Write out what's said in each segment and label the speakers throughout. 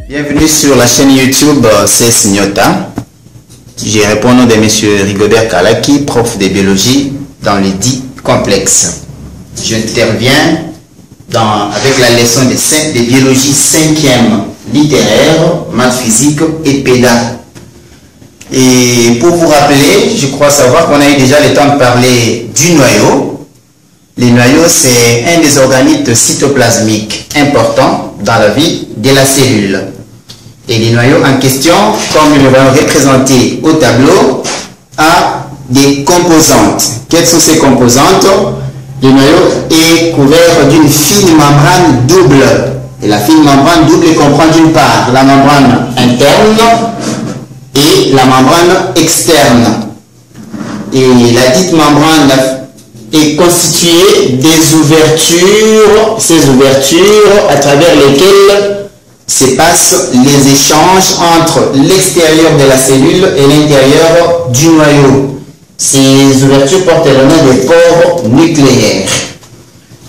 Speaker 1: Bienvenue sur la chaîne YouTube CS Nyota. Je réponds au nom de M. Rigobert Kalaki, prof de biologie dans le dit complexe. J'interviens avec la leçon de biologie 5e littéraire, maths physique et péda. Et pour vous rappeler, je crois savoir qu'on a eu déjà le temps de parler du noyau. Le noyau, c'est un des organites cytoplasmiques importants dans la vie de la cellule. Et les noyaux en question, comme nous le voyons représentés au tableau, a des composantes. Quelles sont ces composantes? Le noyau est couvert d'une fine membrane double. Et la fine membrane double comprend d'une part la membrane interne et la membrane externe. Et la dite membrane est constituée des ouvertures, ces ouvertures à travers lesquelles se passent les échanges entre l'extérieur de la cellule et l'intérieur du noyau. Ces ouvertures portent le nom des pores nucléaires.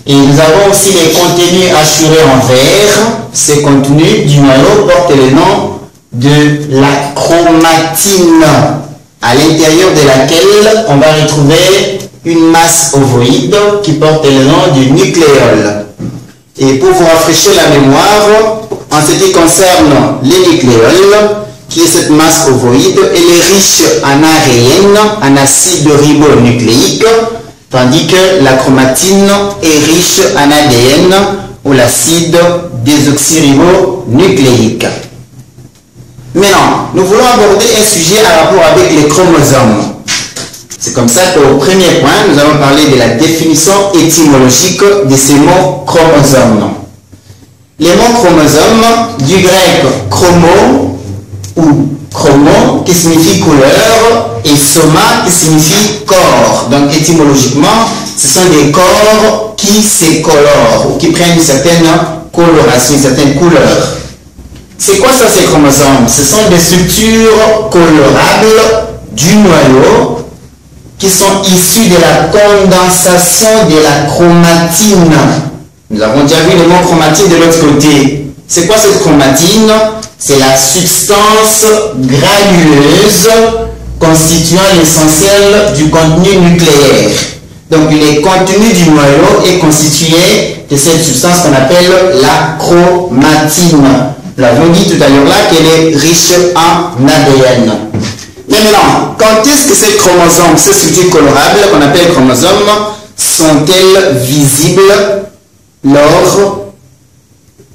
Speaker 1: Et nous avons aussi les contenus assurés en verre. Ces contenus du noyau portent le nom de la chromatine, à l'intérieur de laquelle on va retrouver une masse ovoïde qui porte le nom du nucléole. Et pour vous rafraîchir la mémoire, en ce qui concerne les nucléoles, qui est cette masse ovoïde, elle est riche en ARN, en acide ribonucléique, tandis que la chromatine est riche en ADN, ou l'acide désoxyribonucléique. Maintenant, nous voulons aborder un sujet en rapport avec les chromosomes. C'est comme ça qu'au premier point, nous allons parler de la définition étymologique de ces mots chromosomes. Les mots chromosomes, du grec chromo ou chromo qui signifie couleur et soma qui signifie corps. Donc étymologiquement, ce sont des corps qui se colorent ou qui prennent une certaine coloration, une certaine couleur. C'est quoi ça ces chromosomes? Ce sont des structures colorables du noyau qui sont issues de la condensation de la chromatine. Nous avons déjà vu le mot chromatine de l'autre côté. C'est quoi cette chromatine? C'est la substance granuleuse constituant l'essentiel du contenu nucléaire. Donc le contenu du noyau est constitué de cette substance qu'on appelle la chromatine. Nous l'avons dit tout à l'heure là qu'elle est riche en ADN. Maintenant, quand est-ce que ces chromosomes, ces structures colorables qu'on appelle chromosomes, sont-elles visibles lors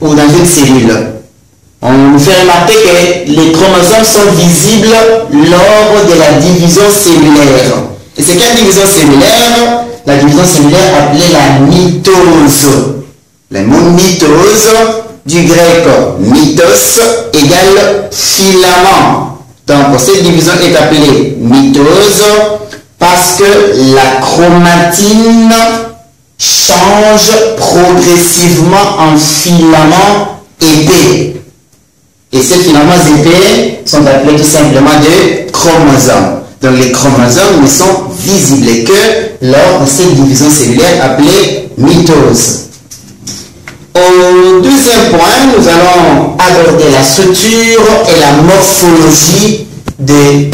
Speaker 1: ou dans une cellule? On nous fait remarquer que les chromosomes sont visibles lors de la division cellulaire. Et c'est quelle division cellulaire? La division cellulaire appelée la mitose. Le mot mitose, du grec mitos, égale filament. Donc cette division est appelée mitose parce que la chromatine change progressivement en filaments épais. Et ces filaments épais sont appelés tout simplement des chromosomes. Donc les chromosomes ne sont visibles que lors de cette division cellulaire appelée mitose. Au deuxième point, nous allons aborder la structure et la morphologie de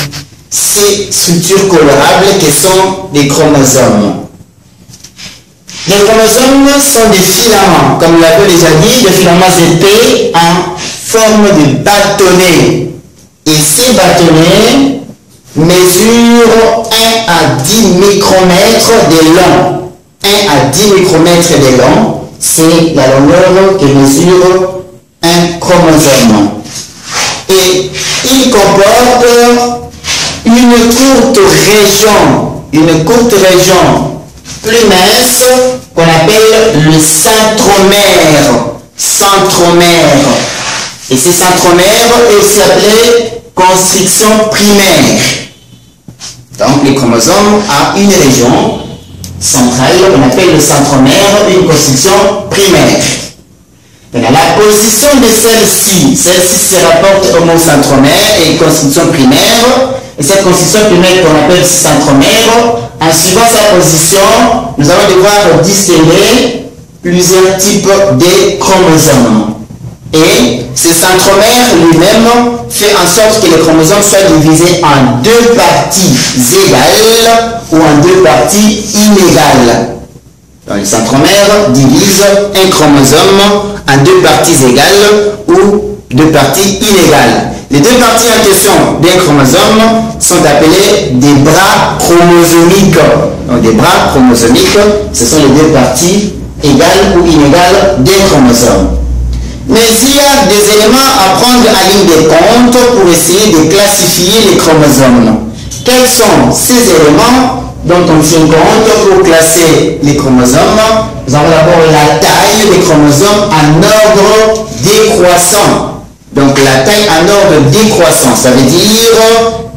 Speaker 1: ces structures colorables qui sont des chromosomes. Les chromosomes sont des filaments, comme nous l'avons déjà dit, des filaments épais en forme de bâtonnets. Et ces bâtonnets mesurent 1 à 10 micromètres de long. 1 à 10 micromètres de long, c'est la longueur que mesure un chromosome. Et il comporte une courte région plus mince qu'on appelle le centromère. Et ce centromère est aussi appelé constriction primaire. Donc les chromosomes ont une région centrale qu'on appelle le centromère, une constriction primaire. Maintenant, la position de celle-ci se rapporte au mot centromère et constriction primaire. Et cette constriction primaire qu'on appelle centromère, en suivant sa position, nous allons devoir distinguer plusieurs types de chromosomes. Et ce centromère lui-même fait en sorte que les chromosomes soient divisés en deux parties égales ou en deux parties inégales. Donc, le centromère divise un chromosome en deux parties égales ou deux parties inégales. Les deux parties en question d'un chromosome sont appelées des bras chromosomiques. Donc, des bras chromosomiques, ce sont les deux parties égales ou inégales d'un chromosome. Mais il y a des éléments à prendre à ligne de compte pour essayer de classifier les chromosomes. Quels sont ces éléments dont on tient compte pour classer les chromosomes? Nous avons d'abord la taille des chromosomes en ordre décroissant. Donc la taille en ordre décroissant, ça veut dire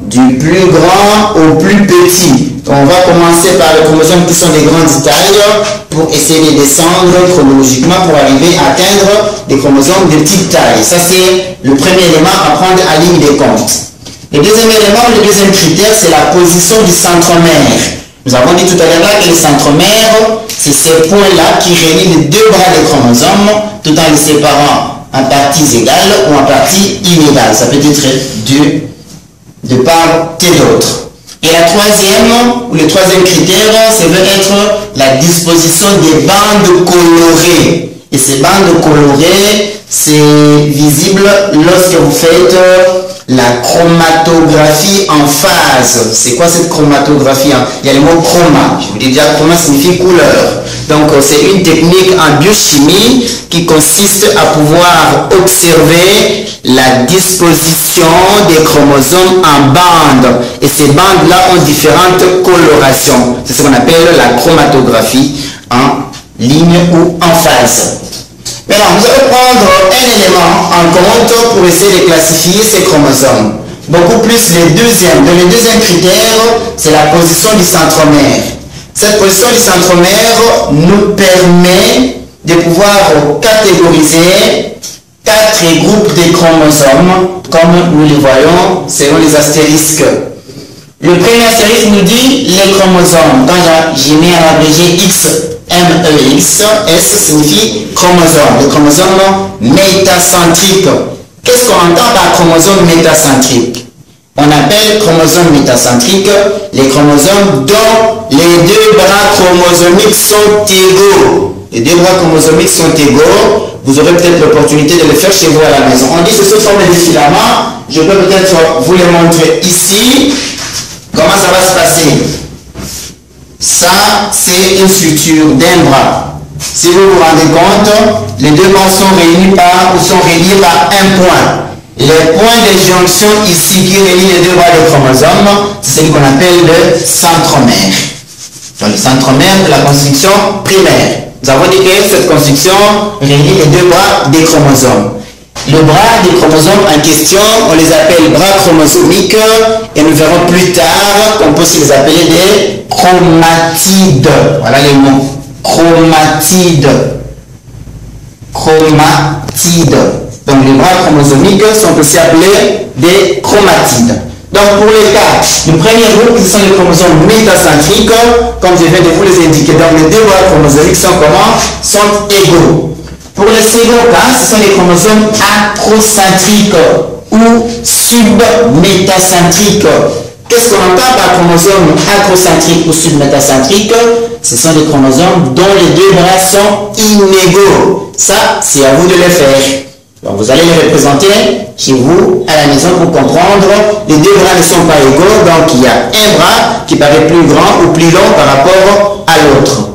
Speaker 1: du plus grand au plus petit. On va commencer par les chromosomes qui sont des grandes tailles pour essayer de descendre chronologiquement pour arriver à atteindre des chromosomes de petite taille. Ça, c'est le premier élément à prendre à ligne de compte. Le deuxième élément, le deuxième critère, c'est la position du centromère. Nous avons dit tout à l'heure que le centromère, c'est ces points-là qui réunissent les deux bras des chromosomes tout en les séparant en parties égales ou en parties inégales. Ça peut être de part et d'autre. Et la troisième, ou le troisième critère, ça veut être la disposition des bandes colorées. Et ces bandes colorées, c'est visible lorsque vous faites la chromatographie en phase. C'est quoi cette chromatographie? Il y a le mot chroma. Je vous dis déjà, chroma signifie couleur. Donc, c'est une technique en biochimie qui consiste à pouvoir observer la disposition des chromosomes en bandes. Et ces bandes-là ont différentes colorations. C'est ce qu'on appelle la chromatographie en ligne ou en phase. Maintenant, vous allez prendre un élément en compte pour essayer de classifier ces chromosomes. Beaucoup plus le deuxième. Donc, le deuxième critère, c'est la position du centromère. Cette position du centromère nous permet de pouvoir catégoriser 4 groupes de chromosomes, comme nous les voyons selon les astérisques. Le premier astérisque nous dit les chromosomes. Quand j'ai mis un abrégé X, MEX, S signifie chromosome. Le chromosome métacentrique. Qu'est-ce qu'on entend par chromosome métacentrique? On appelle chromosome métacentrique les chromosomes dont les deux bras chromosomiques sont égaux. Les deux bras chromosomiques sont égaux. Vous aurez peut-être l'opportunité de le faire chez vous à la maison. On dit que ce sont forme de filaments. Je peux peut-être vous les montrer ici. Comment ça va se passer? Ça, c'est une structure d'un bras. Si vous vous rendez compte, les deux bras sont réunis par, ou sont reliés par un point. Les points de jonction ici qui relient les deux bras de chromosomes, c'est ce qu'on appelle le centromère. Donc le centromère de la construction primaire. Nous avons dit que cette construction relie les deux bras des chromosomes. Le bras des chromosomes en question, on les appelle bras chromosomiques et nous verrons plus tard qu'on peut aussi les appeler des chromatides. Voilà les mots. Chromatides. Chromatides. Donc les bras chromosomiques sont aussi appelés des chromatides. Donc pour les cas, le premier groupe, ce sont les chromosomes métacentriques, comme je viens de vous les indiquer. Donc les deux bras chromosomiques sont comment? Sont égaux. Pour le second cas, ce sont les chromosomes acrocentriques ou submétacentriques. Qu'est-ce qu'on entend par chromosome acrocentrique ou submétacentrique? Ce sont des chromosomes dont les deux bras sont inégaux. Ça, c'est à vous de le faire. Donc vous allez les représenter chez vous à la maison pour comprendre. Les deux bras ne sont pas égaux, donc il y a un bras qui paraît plus grand ou plus long par rapport à l'autre.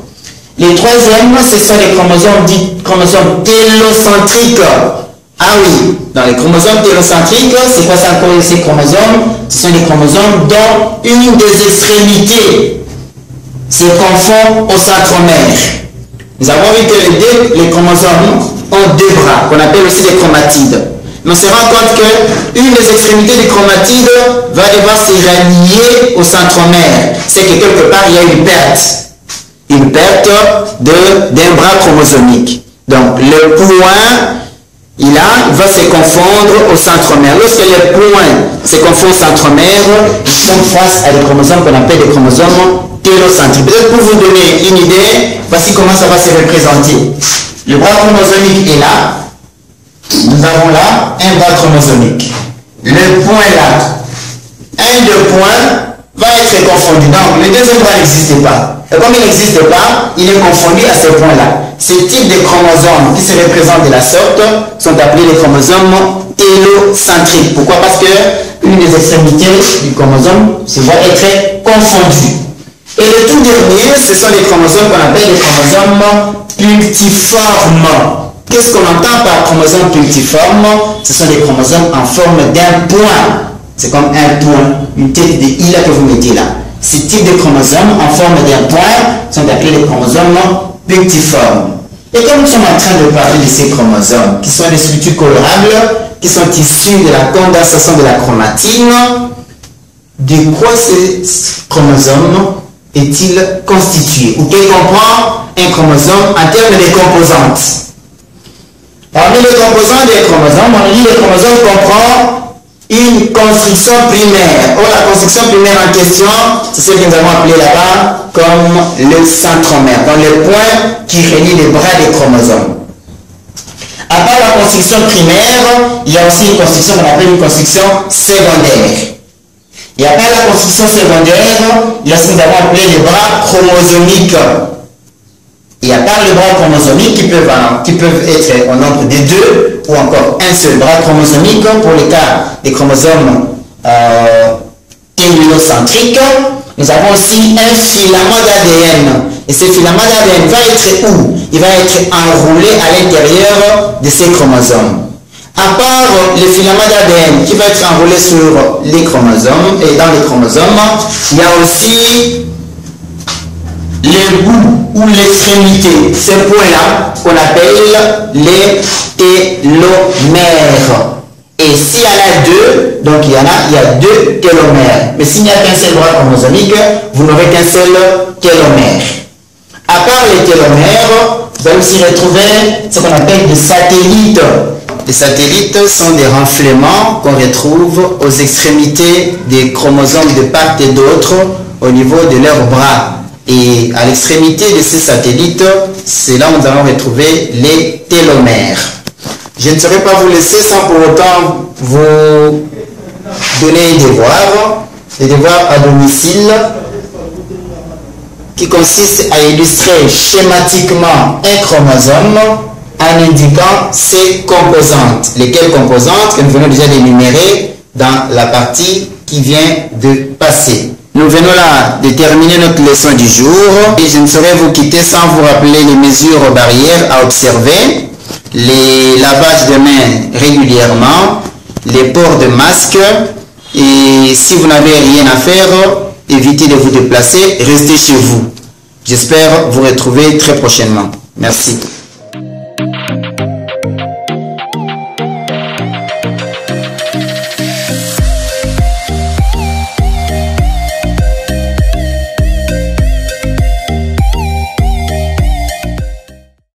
Speaker 1: Les troisièmes, ce sont les chromosomes dits chromosomes télocentriques. Ah oui, dans les chromosomes télocentriques, c'est quoi ça encore ces chromosomes? Ce sont des chromosomes dont une des extrémités se confond au centromère. Nous avons vu que les chromosomes ont deux bras, qu'on appelle aussi des chromatides. Mais on se rend compte qu'une des extrémités du chromatide va devoir se rallier au centromère. C'est que quelque part, il y a une perte. Une perte d'un bras chromosomique. Donc, le point, il va se confondre au centromère. Lorsque les points se confondent au centromère, ils sont face à des chromosomes qu'on appelle des chromosomes télocentriques. Peut-être pour vous donner une idée, voici comment ça va se représenter. Le bras chromosomique est là. nous avons là un bras chromosomique. Le point là, un de points va être confondu. Donc, le deuxième bras n'existe pas. Et comme il n'existe pas, il est confondu à ce point-là. Ces types de chromosomes qui se représentent de la sorte sont appelés les chromosomes télocentriques. Pourquoi? Parce que une des extrémités du chromosome se voit être confondue. Et le tout dernier, ce sont les chromosomes qu'on appelle les chromosomes punctiformes. Qu'est-ce qu'on entend par chromosome punctiforme? Ce sont des chromosomes en forme d'un point. C'est comme un point, une tête de i là que vous mettez là. Ces types de chromosomes en forme d'un point sont appelés les chromosomes punctiformes. Et comme nous sommes en train de parler de ces chromosomes, qui sont des structures colorables, qui sont issues de la condensation de la chromatine, de quoi ces chromosomes est-il constitué? Ou quel comprend un chromosome en termes de composantes? Parmi les composants des chromosomes, on dit que le chromosome comprend une construction primaire. Or, la construction primaire en question, c'est ce que nous avons appelé là-bas comme le centromère, dans le point qui relie les bras des chromosomes. À part la construction primaire, il y a aussi une construction qu'on appelle une construction secondaire. Et à part la construction secondaire, il y a ce que nous avons appelé les bras chromosomiques. Et à part les bras chromosomiques qui peuvent être au nombre de 2 ou encore un seul bras chromosomique pour le cas des chromosomes télocentriques, nous avons aussi un filament d'ADN. Et ce filament d'ADN va être où? Il va être enroulé à l'intérieur de ces chromosomes. À part le filament d'ADN qui va être enroulé sur les chromosomes et dans les chromosomes, il y a aussi les bouts ou l'extrémité, ce point-là qu'on appelle les télomères. Et s'il y en a 2, donc il y a 2 télomères. Mais s'il n'y a qu'un seul bras chromosomique, vous n'aurez qu'un seul télomère. À part les télomères, vous allez aussi retrouver ce qu'on appelle des satellites. Les satellites sont des renflements qu'on retrouve aux extrémités des chromosomes de part et d'autre au niveau de leurs bras. Et à l'extrémité de ces satellites, c'est là où nous allons retrouver les télomères. Je ne saurais pas vous laisser sans pour autant vous donner des devoirs à domicile qui consistent à illustrer schématiquement un chromosome en indiquant ses composantes. Lesquelles composantes que nous venons déjà d'énumérer dans la partie qui vient de passer. Nous venons là de terminer notre leçon du jour et je ne saurais vous quitter sans vous rappeler les mesures barrières à observer, les lavages de mains régulièrement, les ports de masque et si vous n'avez rien à faire, évitez de vous déplacer, restez chez vous. J'espère vous retrouver très prochainement. Merci.